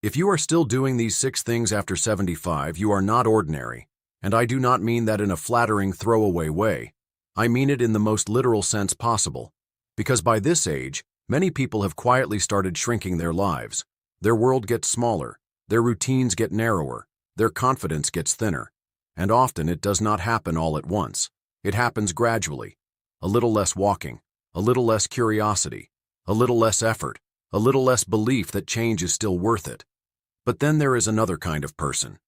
If you are still doing these 6 things after 75, you are not ordinary. And I do not mean that in a flattering, throwaway way. I mean it in the most literal sense possible. Because by this age, many people have quietly started shrinking their lives. Their world gets smaller, their routines get narrower, their confidence gets thinner. And often it does not happen all at once. It happens gradually. A little less walking, a little less curiosity, a little less effort, a little less belief that change is still worth it. But then there is another kind of person.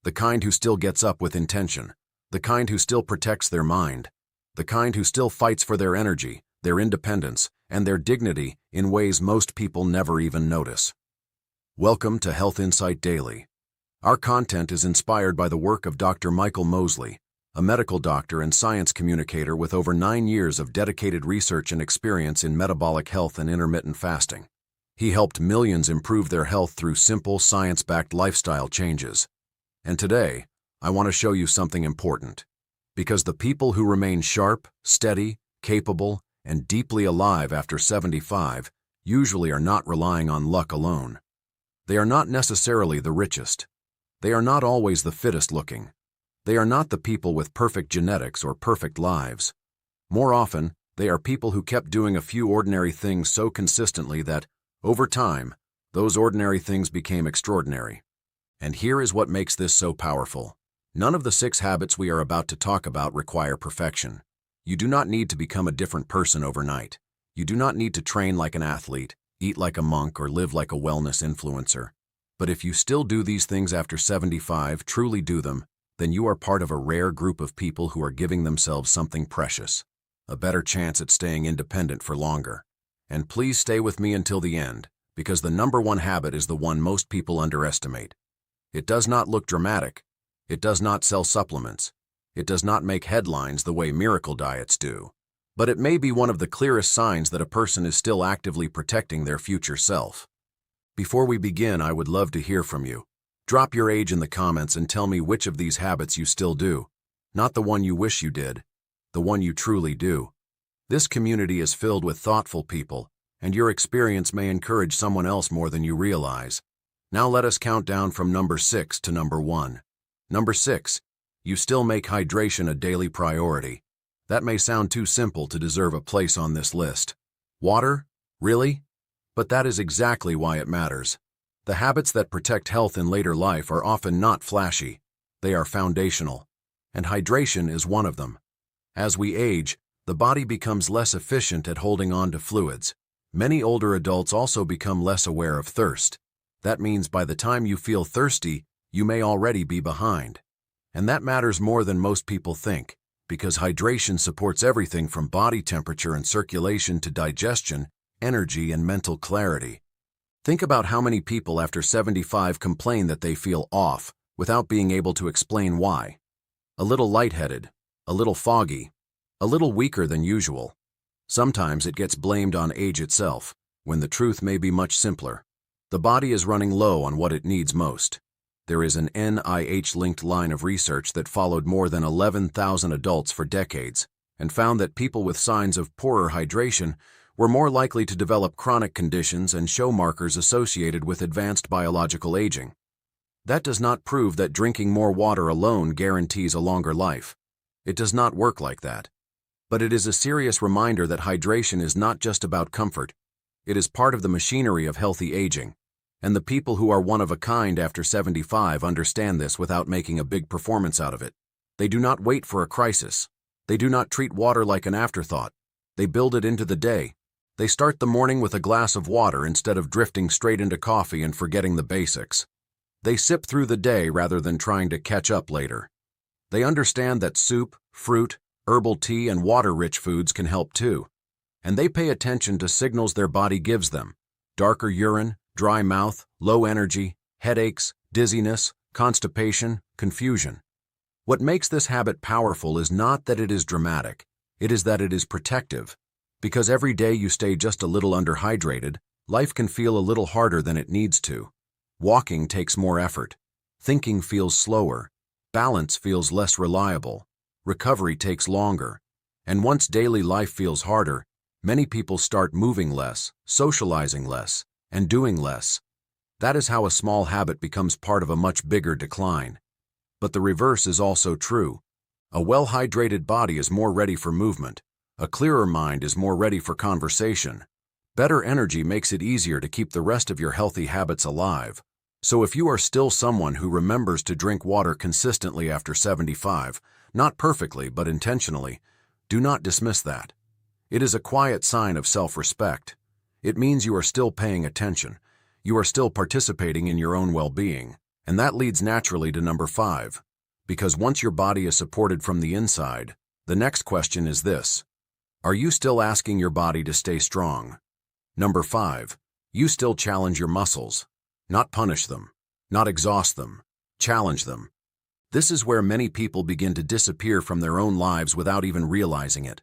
The kind who still gets up with intention, the kind who still protects their mind, the kind who still fights for their energy, their independence, and their dignity in ways most people never even notice. Welcome to Health Insight Daily. Our content is inspired by the work of Dr. Michael Mosley, a medical doctor and science communicator with over 9 years of dedicated research and experience in metabolic health and intermittent fasting. He helped millions improve their health through simple, science-backed lifestyle changes. And today, I want to show you something important. Because the people who remain sharp, steady, capable, and deeply alive after 75 usually are not relying on luck alone. They are not necessarily the richest. They are not always the fittest looking. They are not the people with perfect genetics or perfect lives. More often, they are people who kept doing a few ordinary things so consistently that, over time, those ordinary things became extraordinary. And here is what makes this so powerful. None of the 6 habits we are about to talk about require perfection. You do not need to become a different person overnight. You do not need to train like an athlete, eat like a monk, or live like a wellness influencer. But if you still do these things after 75, truly do them, then you are part of a rare group of people who are giving themselves something precious, a better chance at staying independent for longer. And please stay with me until the end, because the number 1 habit is the one most people underestimate. It does not look dramatic. It does not sell supplements. It does not make headlines the way miracle diets do. But it may be one of the clearest signs that a person is still actively protecting their future self. Before we begin, I would love to hear from you. Drop your age in the comments and tell me which of these habits you still do. Not the one you wish you did, the one you truly do. This community is filled with thoughtful people, and your experience may encourage someone else more than you realize. Now let us count down from number 6 to number 1. Number 6. You still make hydration a daily priority. That may sound too simple to deserve a place on this list. Water? Really? But that is exactly why it matters. The habits that protect health in later life are often not flashy. They are foundational. And hydration is one of them. As we age, the body becomes less efficient at holding on to fluids. Many older adults also become less aware of thirst. That means by the time you feel thirsty, you may already be behind. And that matters more than most people think, because hydration supports everything from body temperature and circulation to digestion, energy, and mental clarity. Think about how many people after 75 complain that they feel off, without being able to explain why. A little lightheaded, a little foggy, a little weaker than usual. Sometimes it gets blamed on age itself, when the truth may be much simpler. The body is running low on what it needs most. There is an NIH-linked line of research that followed more than 11,000 adults for decades and found that people with signs of poorer hydration were more likely to develop chronic conditions and show markers associated with advanced biological aging. That does not prove that drinking more water alone guarantees a longer life. It does not work like that. But it is a serious reminder that hydration is not just about comfort. It is part of the machinery of healthy aging. And the people who are one of a kind after 75 understand this without making a big performance out of it. They do not wait for a crisis. They do not treat water like an afterthought. They build it into the day. They start the morning with a glass of water instead of drifting straight into coffee and forgetting the basics. They sip through the day rather than trying to catch up later. They understand that soup, fruit, herbal tea, and water-rich foods can help too. And they pay attention to signals their body gives them: darker urine, dry mouth, low energy, headaches, dizziness, constipation, confusion. What makes this habit powerful is not that it is dramatic, it is that it is protective. Because every day you stay just a little underhydrated, life can feel a little harder than it needs to. Walking takes more effort. Thinking feels slower. Balance feels less reliable. Recovery takes longer. And once daily life feels harder, many people start moving less, socializing less, and doing less. That is how a small habit becomes part of a much bigger decline. But the reverse is also true. A well-hydrated body is more ready for movement. A clearer mind is more ready for conversation. Better energy makes it easier to keep the rest of your healthy habits alive. So if you are still someone who remembers to drink water consistently after 75, not perfectly but intentionally, do not dismiss that. It is a quiet sign of self-respect. It means you are still paying attention. You are still participating in your own well-being. And that leads naturally to number 5. Because once your body is supported from the inside, the next question is this: are you still asking your body to stay strong? Number 5. You still challenge your muscles. Not punish them. Not exhaust them. Challenge them. This is where many people begin to disappear from their own lives without even realizing it.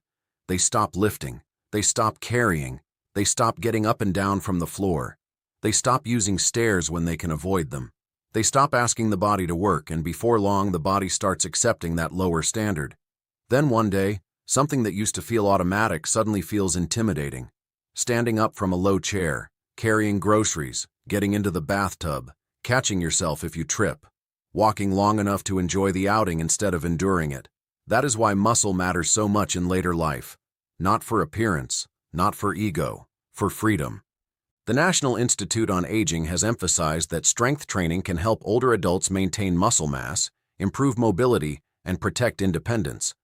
They stop lifting. They stop carrying. They stop getting up and down from the floor. They stop using stairs when they can avoid them. They stop asking the body to work, and before long the body starts accepting that lower standard. Then one day, something that used to feel automatic suddenly feels intimidating. Standing up from a low chair, carrying groceries, getting into the bathtub, catching yourself if you trip, walking long enough to enjoy the outing instead of enduring it. That is why muscle matters so much in later life. Not for appearance, not for ego, for freedom. The National Institute on Aging has emphasized that strength training can help older adults maintain muscle mass, improve mobility, and protect independence.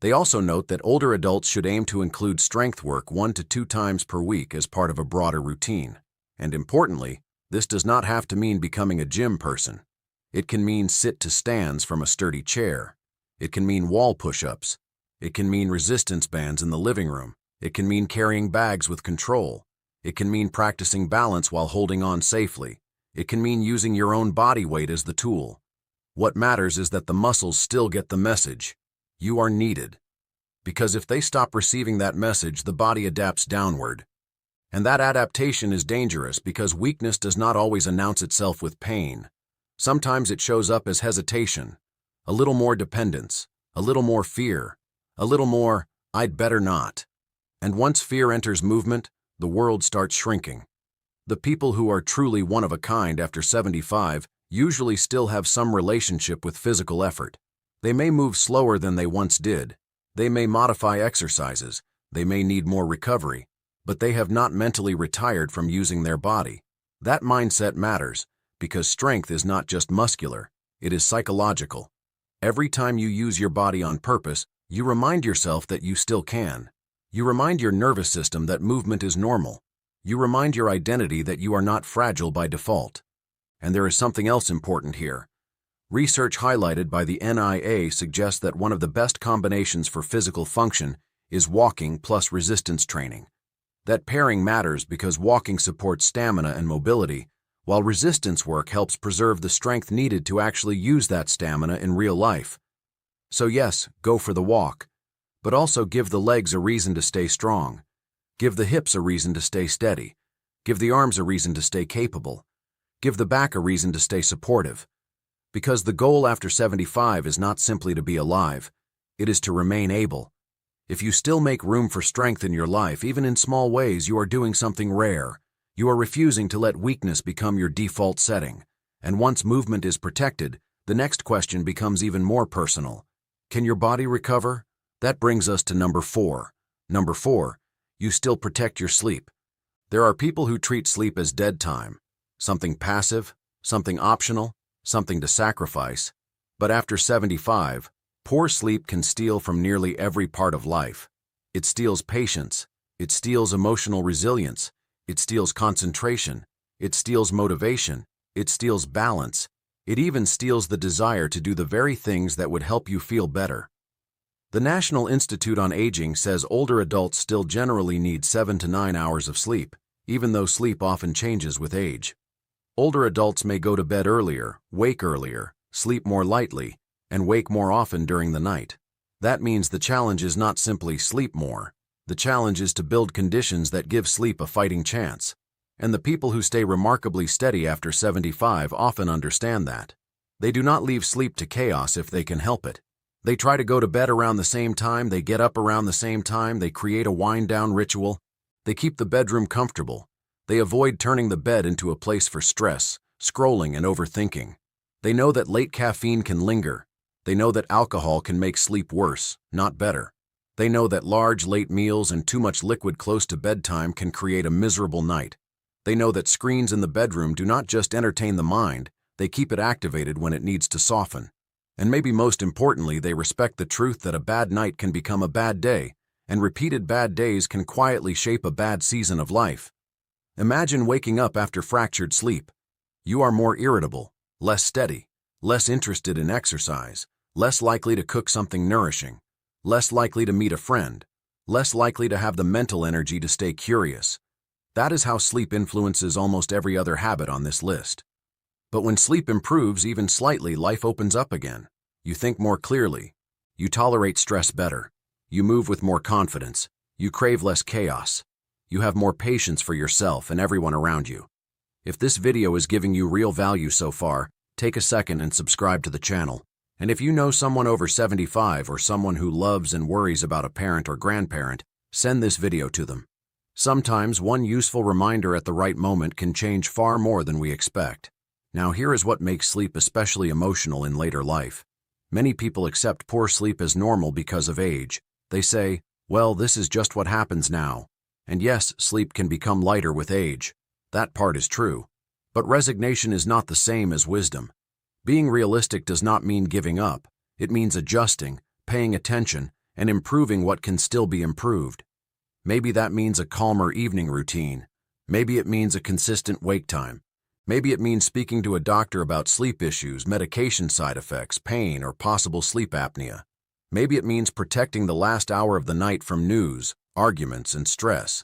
They also note that older adults should aim to include strength work 1 to 2 times per week as part of a broader routine. And importantly, this does not have to mean becoming a gym person. It can mean sit-to-stands from a sturdy chair. It can mean wall push-ups. It can mean resistance bands in the living room. It can mean carrying bags with control. It can mean practicing balance while holding on safely. It can mean using your own body weight as the tool. What matters is that the muscles still get the message. You are needed. Because if they stop receiving that message, the body adapts downward. And that adaptation is dangerous because weakness does not always announce itself with pain. Sometimes it shows up as hesitation, a little more dependence, a little more fear, a little more, "I'd better not." And once fear enters movement, the world starts shrinking. The people who are truly one of a kind after 75 usually still have some relationship with physical effort. They may move slower than they once did. They may modify exercises. They may need more recovery. But they have not mentally retired from using their body. That mindset matters, because strength is not just muscular, it is psychological. Every time you use your body on purpose, you remind yourself that you still can. You remind your nervous system that movement is normal. You remind your identity that you are not fragile by default. And there is something else important here. Research highlighted by the NIA suggests that one of the best combinations for physical function is walking plus resistance training. That pairing matters because walking supports stamina and mobility, while resistance work helps preserve the strength needed to actually use that stamina in real life. So yes, go for the walk, but also give the legs a reason to stay strong. Give the hips a reason to stay steady. Give the arms a reason to stay capable. Give the back a reason to stay supportive. Because the goal after 75 is not simply to be alive, it is to remain able. If you still make room for strength in your life, even in small ways, you are doing something rare. You are refusing to let weakness become your default setting. And once movement is protected, the next question becomes even more personal. Can your body recover? That brings us to number 4. Number 4, you still protect your sleep. There are people who treat sleep as dead time, something passive, something optional, something to sacrifice. But after 75, poor sleep can steal from nearly every part of life. It steals patience. It steals emotional resilience. It steals concentration. It steals motivation. It steals balance. It even steals the desire to do the very things that would help you feel better. The National Institute on Aging says older adults still generally need 7 to 9 hours of sleep, even though sleep often changes with age. Older adults may go to bed earlier, wake earlier, sleep more lightly, and wake more often during the night. That means the challenge is not simply sleep more. The challenge is to build conditions that give sleep a fighting chance. And the people who stay remarkably steady after 75 often understand that. They do not leave sleep to chaos if they can help it. They try to go to bed around the same time, they get up around the same time, they create a wind-down ritual. They keep the bedroom comfortable. They avoid turning the bed into a place for stress, scrolling and overthinking. They know that late caffeine can linger. They know that alcohol can make sleep worse, not better. They know that large, late meals and too much liquid close to bedtime can create a miserable night. They know that screens in the bedroom do not just entertain the mind, they keep it activated when it needs to soften. And maybe most importantly, they respect the truth that a bad night can become a bad day, and repeated bad days can quietly shape a bad season of life. Imagine waking up after fractured sleep. You are more irritable, less steady, less interested in exercise, less likely to cook something nourishing, less likely to meet a friend, less likely to have the mental energy to stay curious. That is how sleep influences almost every other habit on this list. But when sleep improves even slightly, life opens up again. You think more clearly. You tolerate stress better. You move with more confidence. You crave less chaos. You have more patience for yourself and everyone around you. If this video is giving you real value so far, take a second and subscribe to the channel. And if you know someone over 75 or someone who loves and worries about a parent or grandparent, send this video to them. Sometimes one useful reminder at the right moment can change far more than we expect. Now here is what makes sleep especially emotional in later life. Many people accept poor sleep as normal because of age. They say, well, this is just what happens now. And yes, sleep can become lighter with age. That part is true. But resignation is not the same as wisdom. Being realistic does not mean giving up. It means adjusting, paying attention, and improving what can still be improved. Maybe that means a calmer evening routine. Maybe it means a consistent wake time. Maybe it means speaking to a doctor about sleep issues, medication side effects, pain, or possible sleep apnea. Maybe it means protecting the last hour of the night from news, arguments, and stress.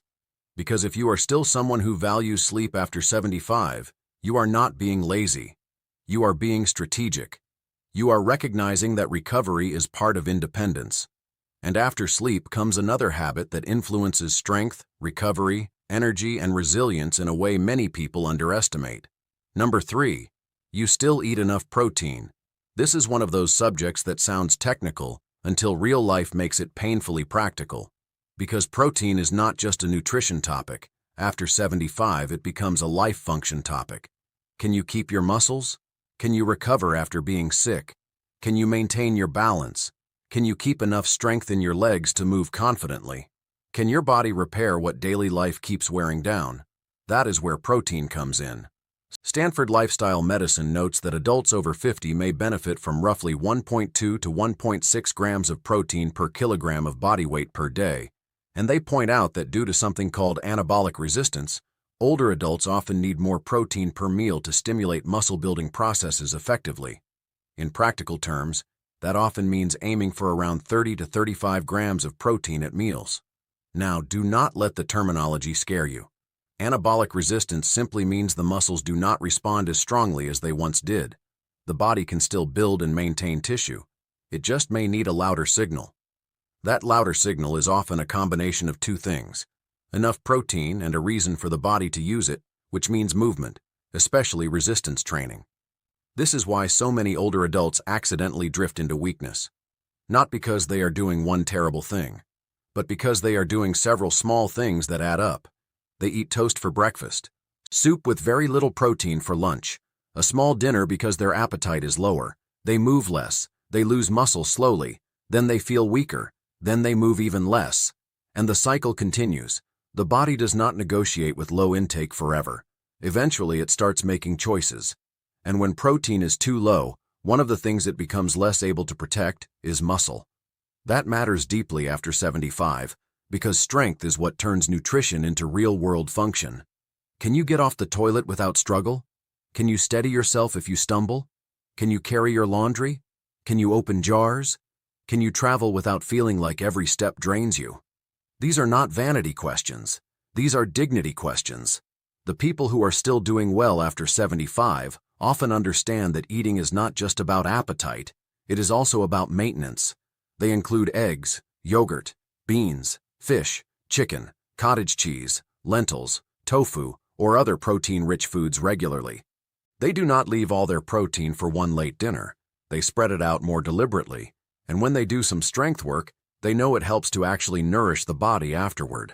Because if you are still someone who values sleep after 75, you are not being lazy. You are being strategic. You are recognizing that recovery is part of independence. And after sleep comes another habit that influences strength, recovery, energy, and resilience in a way many people underestimate. Number 3, you still eat enough protein. This is one of those subjects that sounds technical until real life makes it painfully practical. Because protein is not just a nutrition topic. After 75, it becomes a life function topic. Can you keep your muscles? Can you recover after being sick? Can you maintain your balance? Can you keep enough strength in your legs to move confidently? Can your body repair what daily life keeps wearing down? That is where protein comes in. Stanford Lifestyle Medicine notes that adults over 50 may benefit from roughly 1.2 to 1.6 grams of protein per kilogram of body weight per day, and they point out that due to something called anabolic resistance, older adults often need more protein per meal to stimulate muscle-building processes effectively. In practical terms, that often means aiming for around 30 to 35 grams of protein at meals. Now, do not let the terminology scare you. Anabolic resistance simply means the muscles do not respond as strongly as they once did. The body can still build and maintain tissue. It just may need a louder signal. That louder signal is often a combination of two things: enough protein and a reason for the body to use it, which means movement, especially resistance training. This is why so many older adults accidentally drift into weakness. Not because they are doing one terrible thing, but because they are doing several small things that add up. They eat toast for breakfast, soup with very little protein for lunch, a small dinner because their appetite is lower. They move less, they lose muscle slowly, then they feel weaker, then they move even less. And the cycle continues. The body does not negotiate with low intake forever. Eventually it starts making choices. And when protein is too low, one of the things it becomes less able to protect is muscle. That matters deeply after 75, because strength is what turns nutrition into real-world function. Can you get off the toilet without struggle? Can you steady yourself if you stumble? Can you carry your laundry? Can you open jars? Can you travel without feeling like every step drains you? These are not vanity questions. These are dignity questions. The people who are still doing well after 75 often understand that eating is not just about appetite, it is also about maintenance. They include eggs, yogurt, beans, fish, chicken, cottage cheese, lentils, tofu, or other protein-rich foods regularly. They do not leave all their protein for one late dinner. They spread it out more deliberately, and when they do some strength work, they know it helps to actually nourish the body afterward.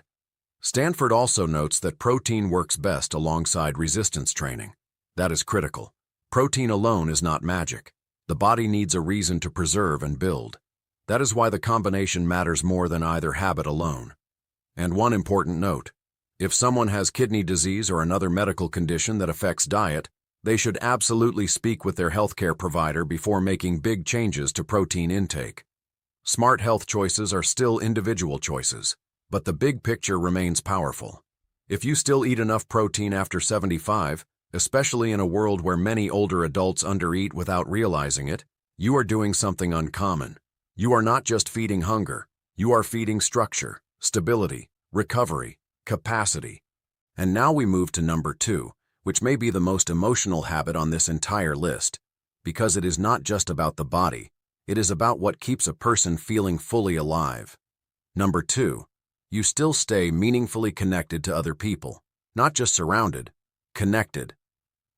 Stanford also notes that protein works best alongside resistance training. That is critical. Protein alone is not magic. The body needs a reason to preserve and build. That is why the combination matters more than either habit alone. And one important note: if someone has kidney disease or another medical condition that affects diet, they should absolutely speak with their healthcare provider before making big changes to protein intake. Smart health choices are still individual choices, but the big picture remains powerful. If you still eat enough protein after 75, especially in a world where many older adults undereat without realizing it, you are doing something uncommon. You are not just feeding hunger, you are feeding structure, stability, recovery, capacity. And now we move to number 2, which may be the most emotional habit on this entire list, because it is not just about the body, it is about what keeps a person feeling fully alive. Number 2, you still stay meaningfully connected to other people, not just surrounded, connected.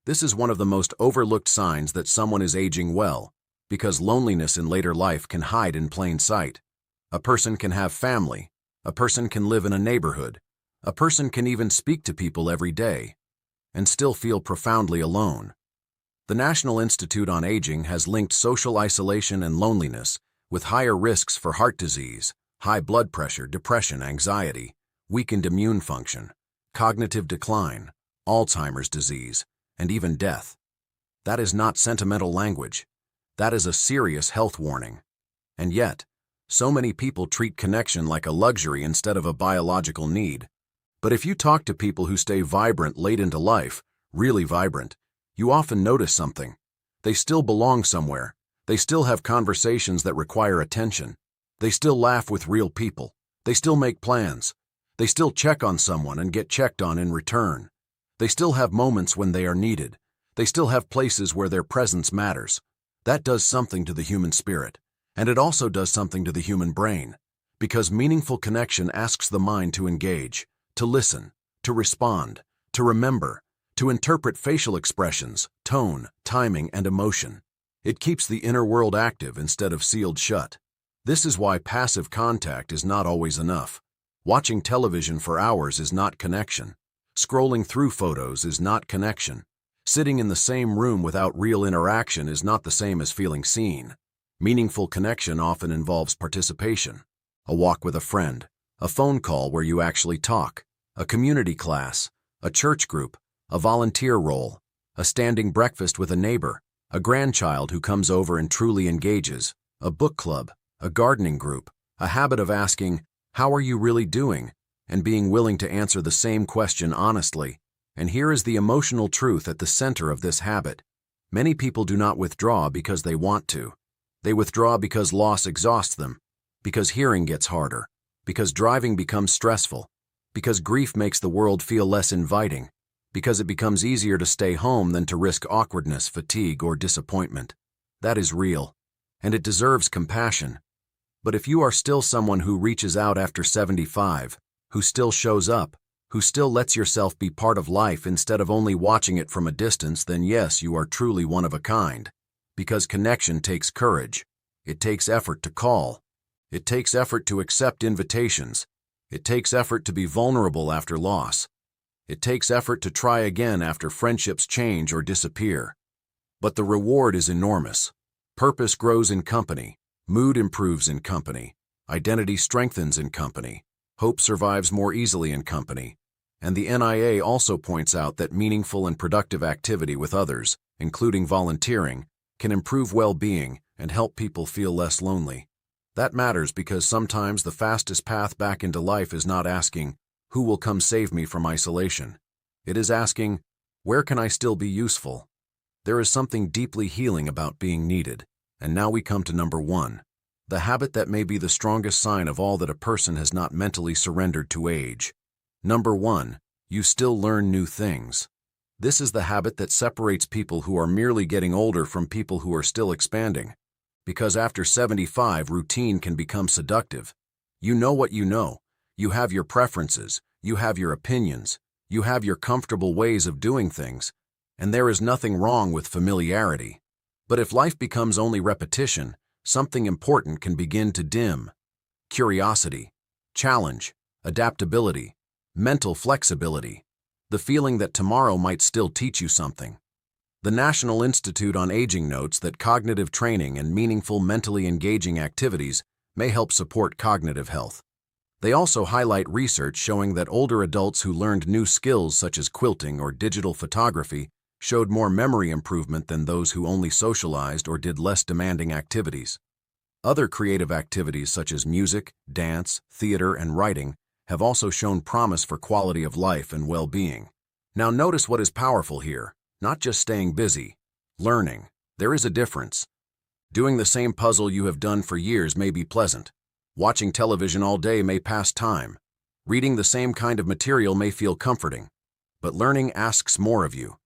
This is one of the most overlooked signs that someone is aging well, because loneliness in later life can hide in plain sight. A person can have family, a person can live in a neighborhood, a person can even speak to people every day, and still feel profoundly alone. The National Institute on Aging has linked social isolation and loneliness with higher risks for heart disease, high blood pressure, depression, anxiety, weakened immune function, cognitive decline, Alzheimer's disease, and even death. That is not sentimental language. That is a serious health warning. And yet, so many people treat connection like a luxury instead of a biological need. But if you talk to people who stay vibrant late into life, really vibrant, you often notice something. They still belong somewhere. They still have conversations that require attention. They still laugh with real people. They still make plans. They still check on someone and get checked on in return. They still have moments when they are needed. They still have places where their presence matters. That does something to the human spirit, and it also does something to the human brain, because meaningful connection asks the mind to engage, to listen, to respond, to remember, to interpret facial expressions, tone, timing, and emotion. It keeps the inner world active instead of sealed shut. This is why passive contact is not always enough. Watching television for hours is not connection. Scrolling through photos is not connection. Sitting in the same room without real interaction is not the same as feeling seen. Meaningful connection often involves participation. A walk with a friend, a phone call where you actually talk, a community class, a church group, a volunteer role, a standing breakfast with a neighbor, a grandchild who comes over and truly engages, a book club, a gardening group, a habit of asking, "How are you really doing?" and being willing to answer the same question honestly. And here is the emotional truth at the center of this habit. Many people do not withdraw because they want to. They withdraw because loss exhausts them, because hearing gets harder, because driving becomes stressful, because grief makes the world feel less inviting, because it becomes easier to stay home than to risk awkwardness, fatigue, or disappointment. That is real, and it deserves compassion. But if you are still someone who reaches out after 75, who still shows up, who still lets yourself be part of life instead of only watching it from a distance, then yes, you are truly one of a kind. Because connection takes courage. It takes effort to call. It takes effort to accept invitations. It takes effort to be vulnerable after loss. It takes effort to try again after friendships change or disappear. But the reward is enormous. Purpose grows in company. Mood improves in company. Identity strengthens in company. Hope survives more easily in company. And the NIA also points out that meaningful and productive activity with others, including volunteering, can improve well-being and help people feel less lonely. That matters because sometimes the fastest path back into life is not asking, "Who will come save me from isolation?" It is asking, "Where can I still be useful?" There is something deeply healing about being needed. And now we come to number 1, the habit that may be the strongest sign of all that a person has not mentally surrendered to age. Number 1, you still learn new things. This is the habit that separates people who are merely getting older from people who are still expanding. Because after 75, routine can become seductive. You know what you know. You have your preferences. You have your opinions. You have your comfortable ways of doing things. And there is nothing wrong with familiarity. But if life becomes only repetition, something important can begin to dim. Curiosity, challenge, adaptability, mental flexibility, the feeling that tomorrow might still teach you something. The National Institute on Aging notes that cognitive training and meaningful mentally engaging activities may help support cognitive health. They also highlight research showing that older adults who learned new skills such as quilting or digital photography showed more memory improvement than those who only socialized or did less demanding activities. Other creative activities such as music, dance, theater, and writing have also shown promise for quality of life and well-being. Now notice what is powerful here, not just staying busy, learning. There is a difference. Doing the same puzzle you have done for years may be pleasant. Watching television all day may pass time. Reading the same kind of material may feel comforting. But learning asks more of you.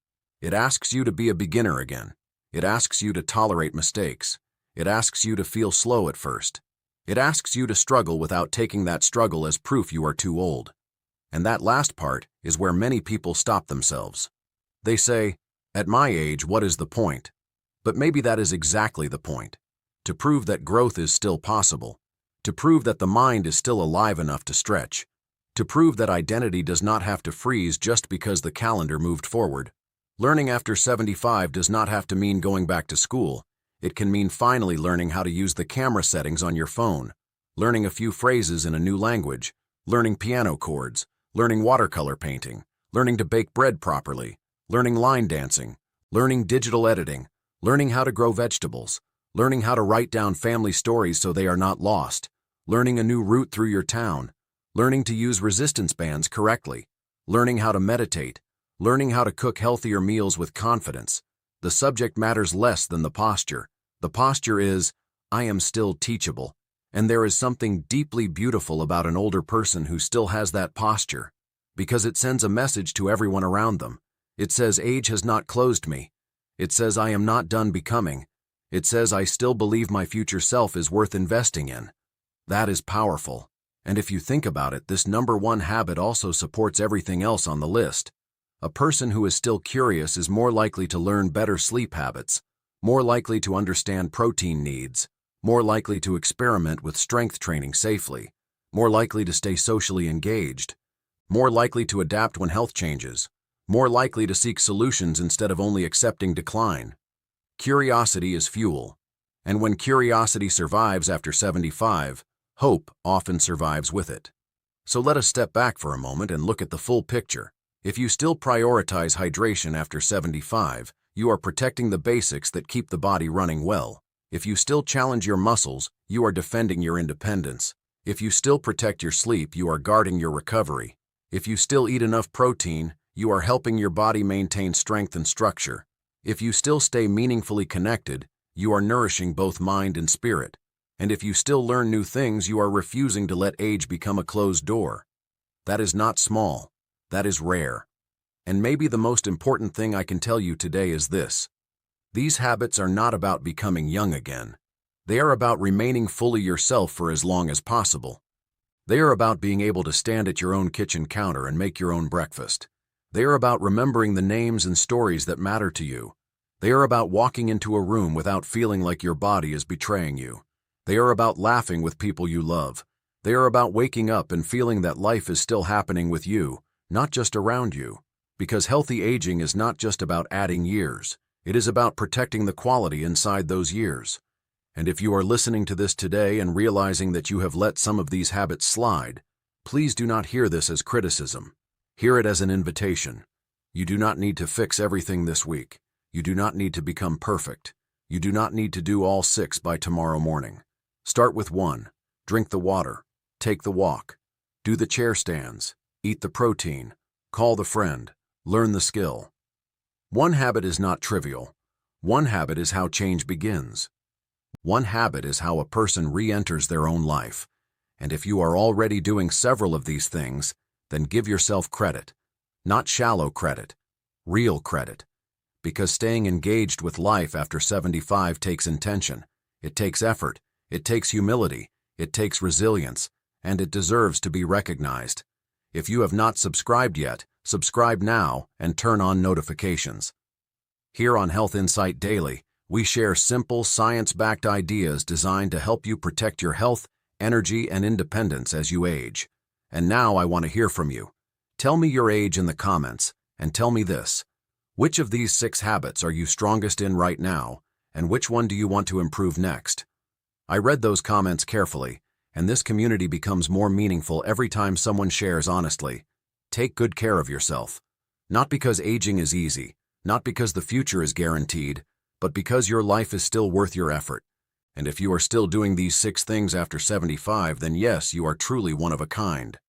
It asks you to be a beginner again. It asks you to tolerate mistakes. It asks you to feel slow at first. It asks you to struggle without taking that struggle as proof you are too old. And that last part is where many people stop themselves. They say, "At my age, what is the point?" But maybe that is exactly the point. To prove that growth is still possible. To prove that the mind is still alive enough to stretch. To prove that identity does not have to freeze just because the calendar moved forward. Learning after 75 does not have to mean going back to school. It can mean finally learning how to use the camera settings on your phone, learning a few phrases in a new language, learning piano chords, learning watercolor painting, learning to bake bread properly, learning line dancing, learning digital editing, learning how to grow vegetables, learning how to write down family stories so they are not lost, learning a new route through your town, learning to use resistance bands correctly, learning how to meditate, learning how to cook healthier meals with confidence. The subject matters less than the posture. The posture is, I am still teachable. And there is something deeply beautiful about an older person who still has that posture, because it sends a message to everyone around them. It says age has not closed me. It says I am not done becoming. It says I still believe my future self is worth investing in. That is powerful. And if you think about it, this number one habit also supports everything else on the list. A person who is still curious is more likely to learn better sleep habits, more likely to understand protein needs, more likely to experiment with strength training safely, more likely to stay socially engaged, more likely to adapt when health changes, more likely to seek solutions instead of only accepting decline. Curiosity is fuel, and when curiosity survives after 75, hope often survives with it. So let us step back for a moment and look at the full picture. If you still prioritize hydration after 75, you are protecting the basics that keep the body running well. If you still challenge your muscles, you are defending your independence. If you still protect your sleep, you are guarding your recovery. If you still eat enough protein, you are helping your body maintain strength and structure. If you still stay meaningfully connected, you are nourishing both mind and spirit. And if you still learn new things, you are refusing to let age become a closed door. That is not small. That is rare. And maybe the most important thing I can tell you today is this. These habits are not about becoming young again. They are about remaining fully yourself for as long as possible. They are about being able to stand at your own kitchen counter and make your own breakfast. They are about remembering the names and stories that matter to you. They are about walking into a room without feeling like your body is betraying you. They are about laughing with people you love. They are about waking up and feeling that life is still happening with you, not just around you. Because healthy aging is not just about adding years. It is about protecting the quality inside those years. And if you are listening to this today and realizing that you have let some of these habits slide, please do not hear this as criticism. Hear it as an invitation. You do not need to fix everything this week. You do not need to become perfect. You do not need to do all 6 by tomorrow morning. Start with 1. Drink the water. Take the walk. Do the chair stands. Eat the protein. Call the friend. Learn the skill. One habit is not trivial. One habit is how change begins. One habit is how a person re-enters their own life. And if you are already doing several of these things, then give yourself credit. Not shallow credit, real credit. Because staying engaged with life after 75 takes intention. It takes effort. It takes humility. It takes resilience. And it deserves to be recognized. If you have not subscribed yet, subscribe now and turn on notifications. Here on Health Insight Daily, we share simple, science-backed ideas designed to help you protect your health, energy, and independence as you age. And now I want to hear from you. Tell me your age in the comments, and tell me this. Which of these 6 habits are you strongest in right now, and which one do you want to improve next? I read those comments carefully, and this community becomes more meaningful every time someone shares honestly. Take good care of yourself. Not because aging is easy, not because the future is guaranteed, but because your life is still worth your effort. And if you are still doing these 6 things after 75, then yes, you are truly one of a kind.